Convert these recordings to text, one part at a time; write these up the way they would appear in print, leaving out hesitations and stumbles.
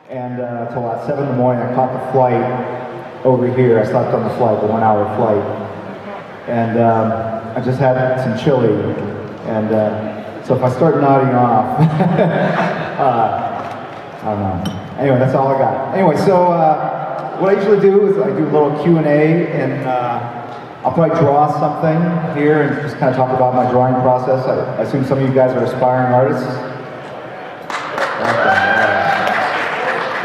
And until at 7 in the morning, I caught the flight over here. I slept on the flight, the 1 hour flight. And I just had some chili. And so if I start nodding off, I don't know. Anyway, that's all I got. Anyway, so what I usually do is I do a little Q&A, and I'll probably draw something here and just kind of talk about my drawing process. I assume some of you guys are aspiring artists.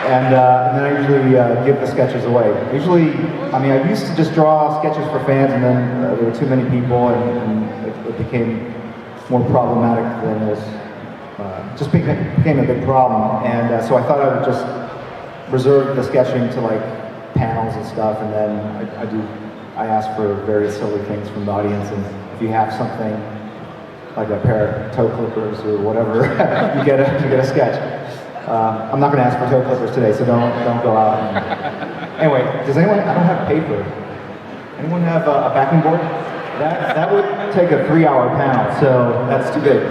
And then I usually give the sketches away. Usually, I mean, I used to just draw sketches for fans, and then there were too many people, and it became more problematic than it was. Just became a big problem, and so I thought I would just reserve the sketching to like panels and stuff, and then I ask for various silly things from the audience, and if you have something like a pair of toe clippers or whatever, you get a sketch. I'm not going to ask for toe clippers today, so don't go out. Anyway, does anyone? I don't have paper. Anyone have a backing board? That would take a 3-hour panel, so that's too big.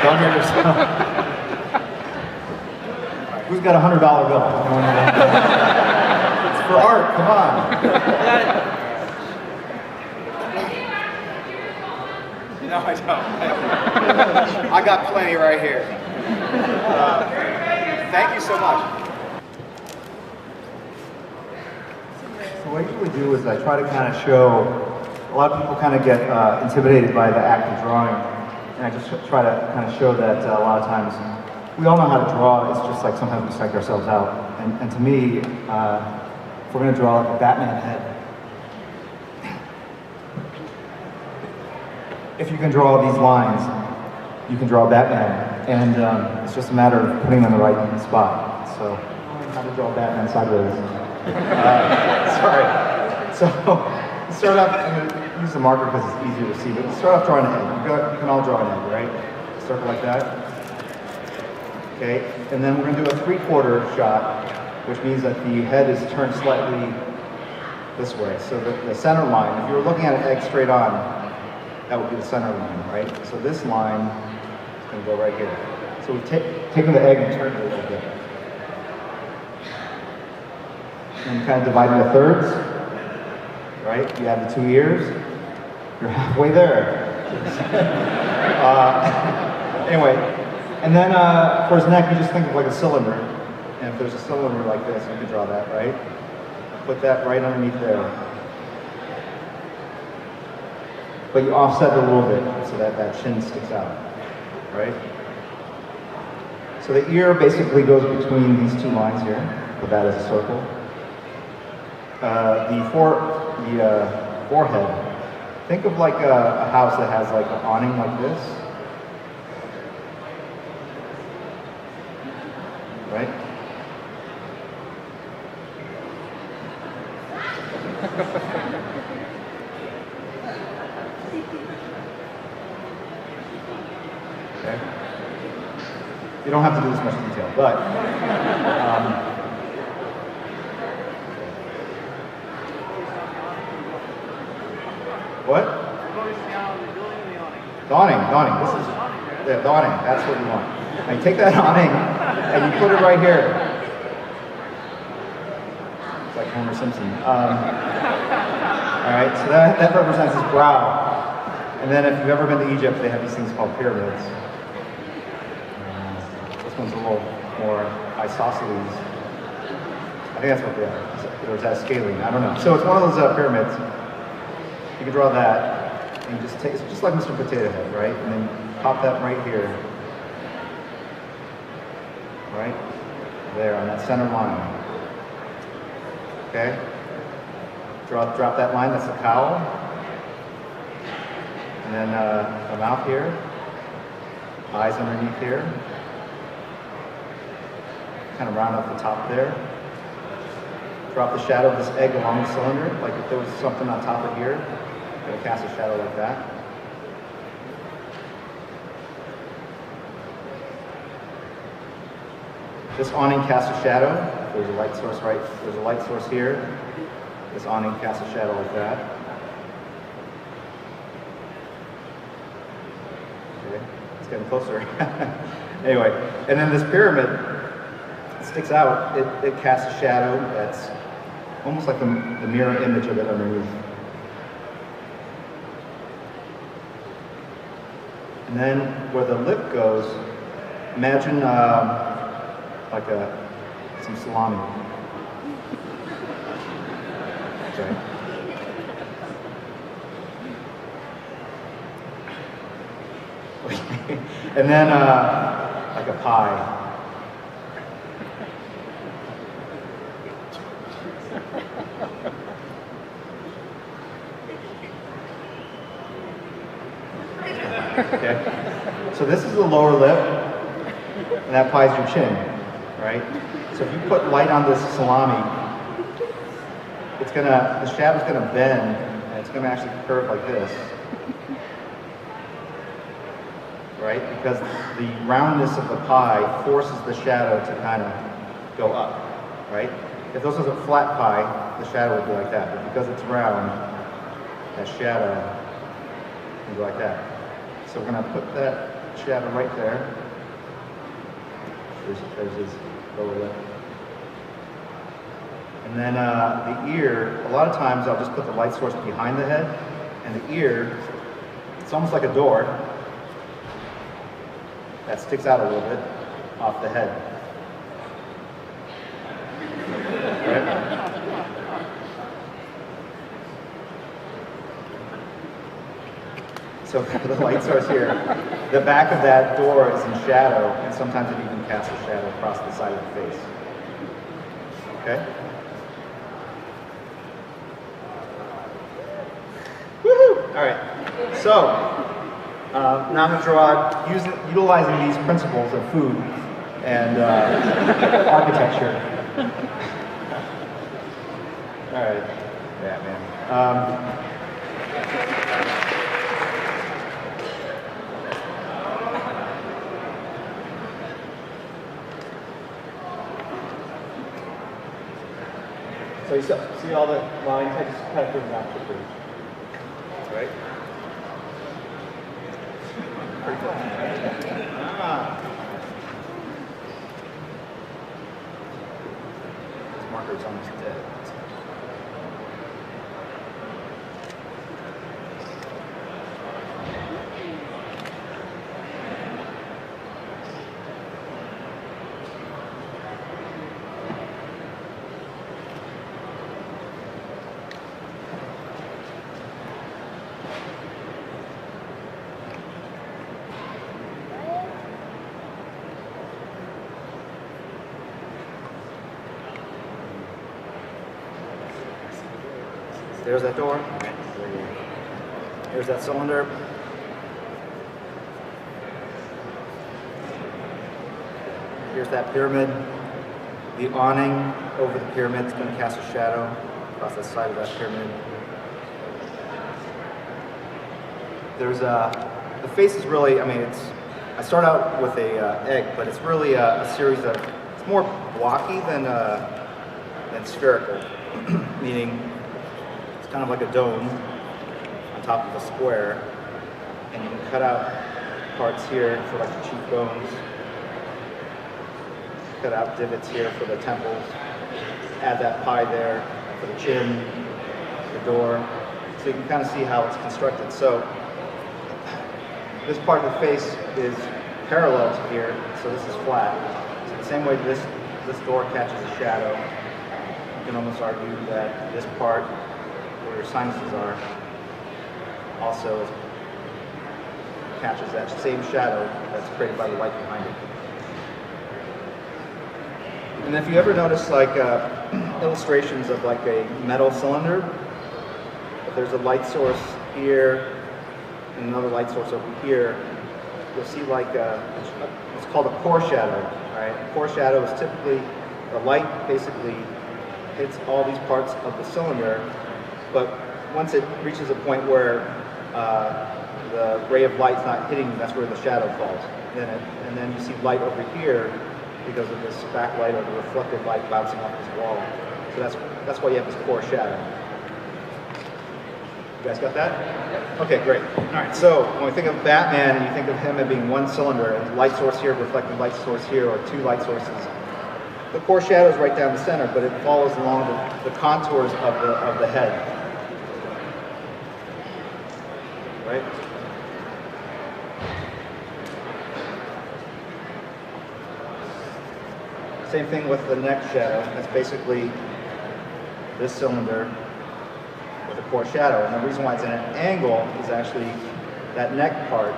Don't hurt yourself. Who's got $100 bill? It's for art. Come on. No, I don't. I got plenty right here. Thank you so much. So what I usually do is I try to kind of show. A lot of people kind of get intimidated by the act of drawing, and I just try to kind of show that a lot of times we all know how to draw. It's just like sometimes we psych ourselves out. And to me, if we're going to draw like a Batman head, if you can draw these lines, you can draw Batman, and it's just a matter of putting them in the right spot. So, how to draw Batman sideways. Sorry. So, start off, I'm going to use the marker because it's easier to see, but start off drawing an egg. You can all draw an egg, right? Circle like that. Okay, and then we're going to do a 3/4 shot, which means that the head is turned slightly this way. So the center line, if you were looking at an egg straight on, that would be the center line, right? So this line is going to go right here. So we've taken the egg and turned it a little bit. And kind of divide into thirds, right? You have the 2 ears. You're halfway there. Anyway, and then for his neck, you just think of like a cylinder. And if there's a cylinder like this, you can draw that, right? Put that right underneath there. But you offset it a little bit so that chin sticks out, right? So the ear basically goes between these 2 lines here. Put that as a circle. The forehead. Think of like a house that has like an awning like this, right? Okay. You don't have to do this much detail, but what? The awning. This is the awning. That's what you want. Now you take that awning and you put it right here. It's like Homer Simpson. All right, so that represents his brow. And then if you've ever been to Egypt, they have these things called pyramids. This one's a little more isosceles. I think that's what they are. Or is that scaling? I don't know. So it's one of those pyramids. You can draw that, and you just take, it's just like Mr. Potato Head, right? And then pop that right here, right there on that center line. Okay? Drop that line. That's the cowl, and then the mouth here, eyes underneath here. Kind of round up the top there. Drop the shadow of this egg along the cylinder, like if there was something on top of here. Gonna cast a shadow like that. This awning casts a shadow. There's a light source there's a light source here. This awning casts a shadow like that. Okay. getting closer. Anyway, and then this pyramid sticks out. It casts a shadow that's almost like the mirror image of it underneath. And then where the lip goes, imagine like some salami. Okay. And then like a pie. Okay. So this is the lower lip, and that pie's your chin, right? So if you put light on this salami, the shadow's gonna bend, and it's gonna actually curve like this. Right? Because the roundness of the pie forces the shadow to kind of go up, right? If this was a flat pie, the shadow would be like that, but because it's round, that shadow can go like that. So we're gonna put that shadow right there. There's his lower lip. And then the ear, a lot of times I'll just put the light source behind the head, and the ear, it's almost like a door that sticks out a little bit off the head. Right? So the light source here, the back of that door is in shadow, and sometimes it even casts a shadow across the side of the face. Okay? Woohoo! All right. So, now I'm going to draw utilizing these principles of food and architecture. All right. Yeah, man. So you see all the lines? I just kind of put them out for you. Right? Pretty cool. This marker's almost dead. There's that door. There's that cylinder. Here's that pyramid. The awning over the pyramid is going to cast a shadow across the side of that pyramid. There's the face is really, I start out with a egg, but it's really a series of, it's more blocky than spherical, meaning kind of like a dome on top of a square, and you can cut out parts here for like the cheekbones, cut out divots here for the temples, add that pie there for the chin, the door, so you can kind of see how it's constructed. So this part of the face is parallel to here, so this is flat. So the same way this door catches a shadow, you can almost argue that this part where your sinuses are also catches that same shadow that's created by the light behind it. And if you ever notice like illustrations of like a metal cylinder, if there's a light source here and another light source over here, you'll see like it's called a core shadow, right? A core shadow is typically the light basically hits all these parts of the cylinder, but once it reaches a point where the ray of light's not hitting, that's where the shadow falls. And then you see light over here because of this backlight or the reflected light bouncing off this wall. So that's why you have this core shadow. You guys got that? Okay, great. All right, so when we think of Batman and you think of him as being one cylinder, and light source here, reflected light source here, or two light sources, the core shadow is right down the center, but it follows along the contours of the head. Right? Same thing with the neck shadow. That's basically this cylinder with a core shadow. And the reason why it's in an angle is actually that neck part.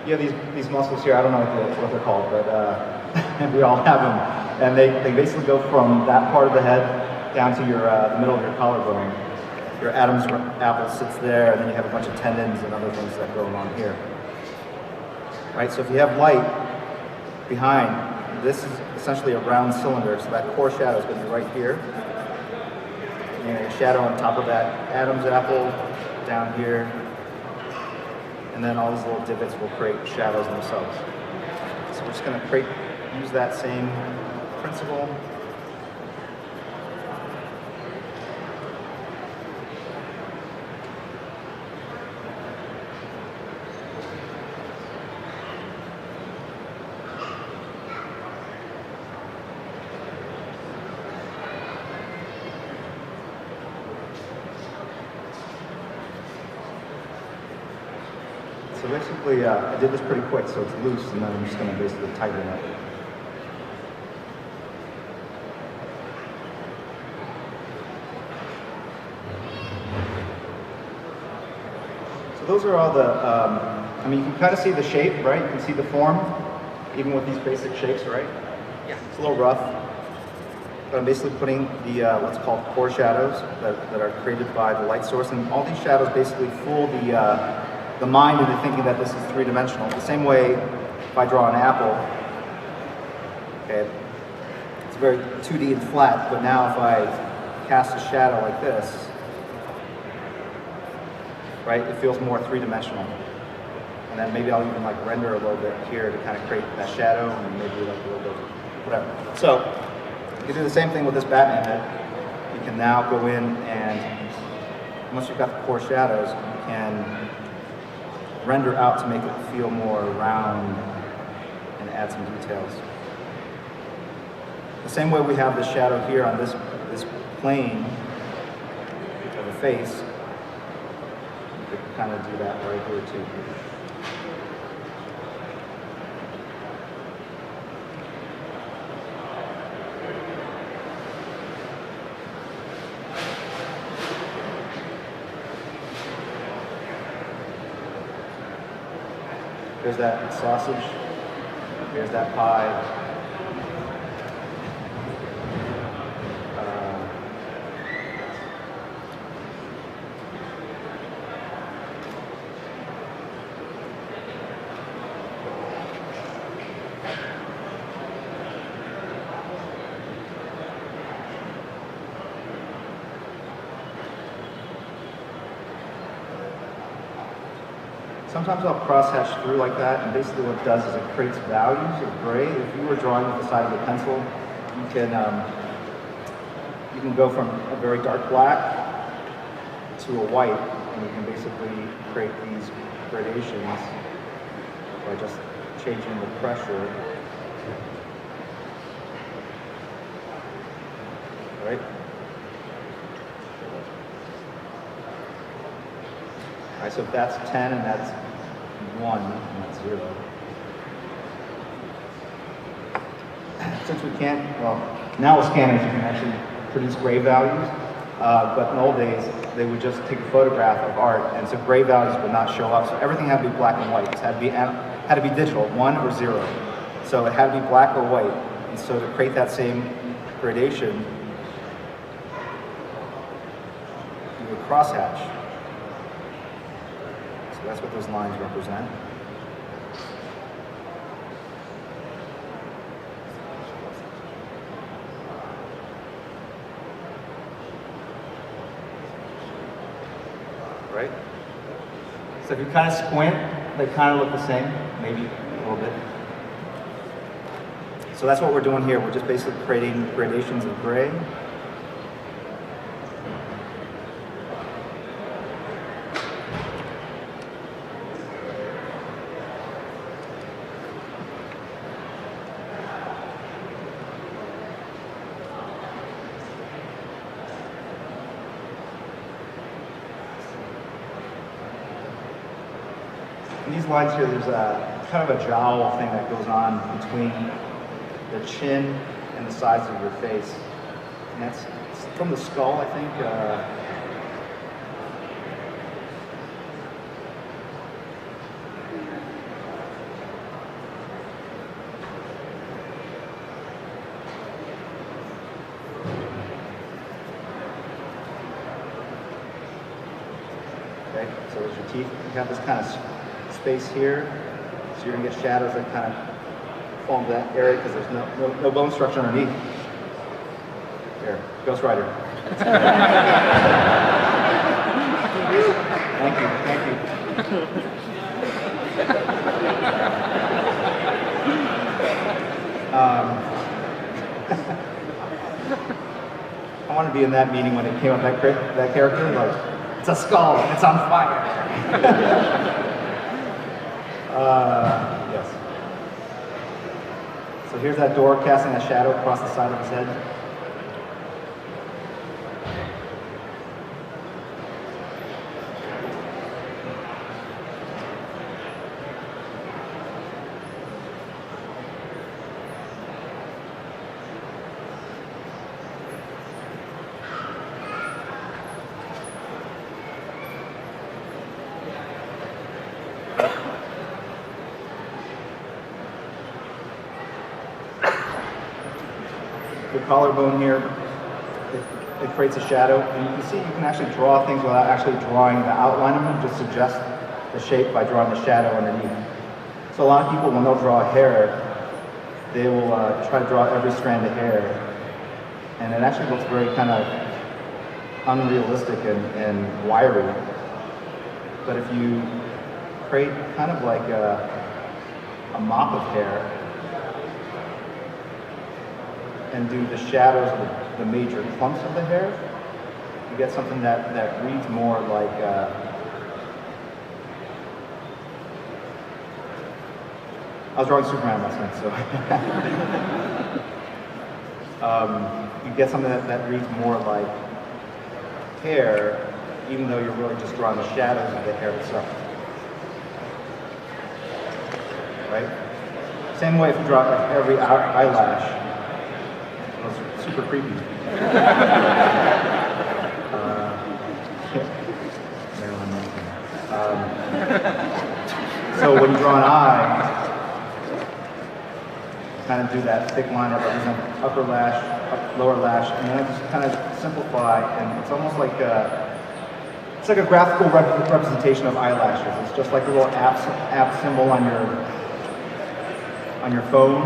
You have these muscles here, I don't know what they're called, but we all have them. And they basically go from that part of the head down to your the middle of your collarbone. Your Adam's apple sits there, and then you have a bunch of tendons and other things that go along here. Right, so if you have light behind, this is essentially a round cylinder, so that core shadow is going to be right here. And a shadow on top of that Adam's apple down here. And then all these little divots will create shadows themselves. So we're just going to use that same principle. So basically, I did this pretty quick, so it's loose, and then I'm just going to basically tighten it up. So those are all the, I mean, you can kind of see the shape, right? You can see the form, even with these basic shapes, right? Yeah. It's a little rough. But I'm basically putting the, what's called core shadows that are created by the light source, and all these shadows basically fool the mind into thinking that this is three-dimensional. The same way, if I draw an apple, okay, it's very 2D and flat, but now if I cast a shadow like this, right, it feels more three-dimensional. And then maybe I'll even like render a little bit here to kind of create that shadow, and maybe like a little bit, whatever. So, you can do the same thing with this Batman head. You can now go in and, once you've got the core shadows, you can render out to make it feel more round and add some details. The same way we have the shadow here on this plane of the face, you could kind of do that right here too. There's that sausage, there's that pie. Sometimes I'll cross-hatch through like that, and basically what it does is it creates values of gray. If you were drawing with the side of the pencil, you can go from a very dark black to a white, and you can basically create these gradations by just changing the pressure. Right? All right, so if that's 10 and that's 1 and that's 0. Since we can't, well, now with scanners you can actually produce gray values, but in old days they would just take a photograph of art, and so gray values would not show up. So everything had to be black and white. It had to be digital, 1 or 0. So it had to be black or white. And so to create that same gradation, you would crosshatch. So that's what those lines represent. Right? So if you kind of squint, they kind of look the same, maybe a little bit. So that's what we're doing here. We're just basically creating gradations of gray. In these lines here, there's a kind of a jowl thing that goes on between the chin and the sides of your face. And that's from the skull, I think. Okay, so there's your teeth. You have this kind of space here, so you're gonna get shadows that kind of fall into that area because there's no bone structure underneath. Here, Ghost Rider. Thank you. I wanted to be in that meeting when it came up that character, like, it's a skull and it's on fire. Yes. So here's that door casting a shadow across the side of his head. The collarbone here, it creates a shadow, and you can see you can actually draw things without actually drawing the outline of them, just suggest the shape by drawing the shadow underneath. So a lot of people, when they'll draw hair, they will try to draw every strand of hair, and it actually looks very kind of unrealistic and wiry. But if you create kind of like a mop of hair, and do the shadows of the major clumps of the hair, you get something that reads more like I was drawing Superman last night, so you get something that reads more like hair, even though you're really just drawing the shadows of the hair itself. Right? Same way if you draw like every eyelash. Super creepy. So when you draw an eye, kind of do that thick line that represents upper lash, lower lash, and then just kind of simplify, and it's almost like it's like a graphical representation of eyelashes. It's just like a little app symbol on your phone,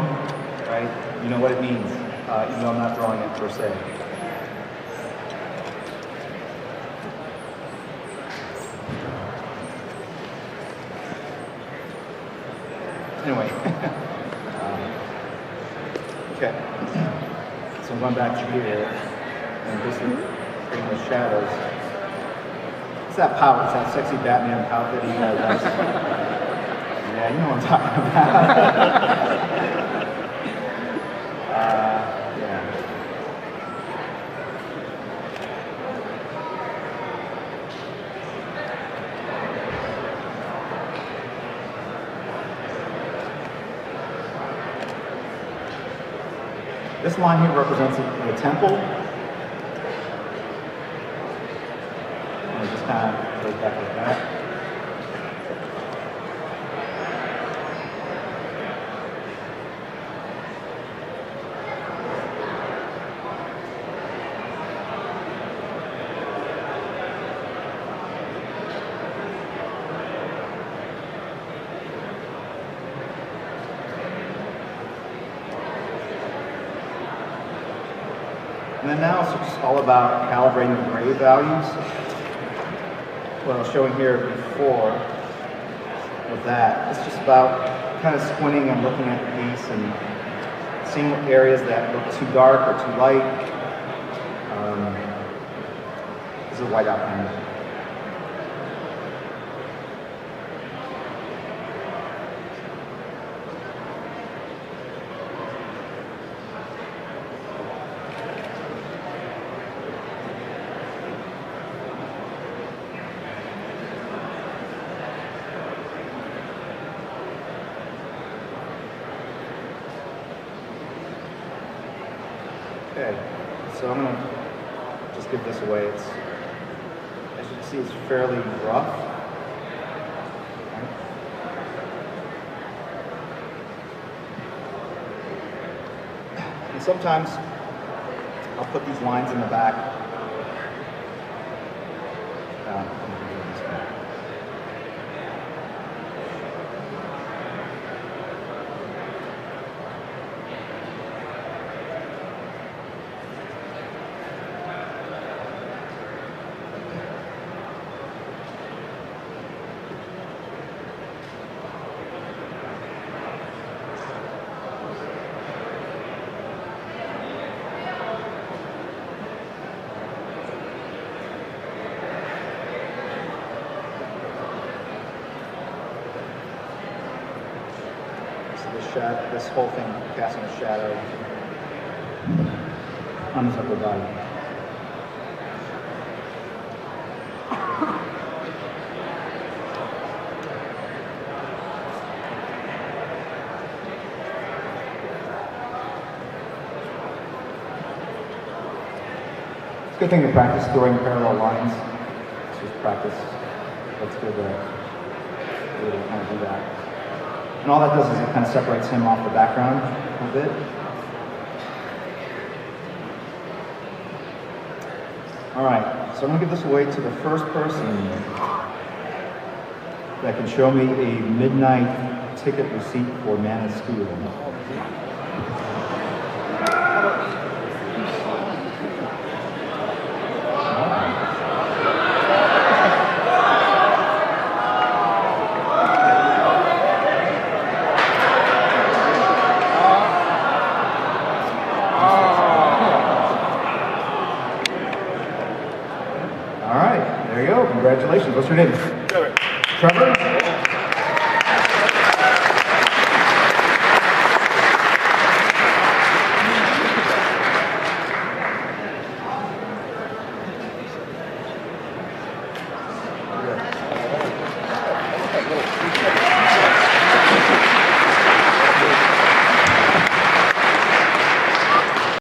right? You know what it means. Even though I'm not drawing it per se. Anyway, okay. So I'm going back to here and just creating the shadows. It's that pout, it's that sexy Batman pout that he has. Yeah, you know what I'm talking about. This line here represents the temple. And it just kind of goes back like that. And then now it's just all about calibrating the gray values. What I was showing here before with that, it's just about kind of squinting and looking at the piece and seeing areas that look too dark or too light. This is a white outline. Okay, so I'm gonna just give this away. It's, as you can see, it's fairly rough. And sometimes I'll put these lines in the back. This whole thing casting a shadow on his upper body. It's a good thing to practice throwing parallel lines. It's just practice. That's good to really kind of do that. And all that does is it kind of separates him off the background a bit. All right, so I'm going to give this away to the first person that can show me a midnight ticket receipt for Man of Steel. All right, there you go. Congratulations. What's your name? Trevor. Trevor?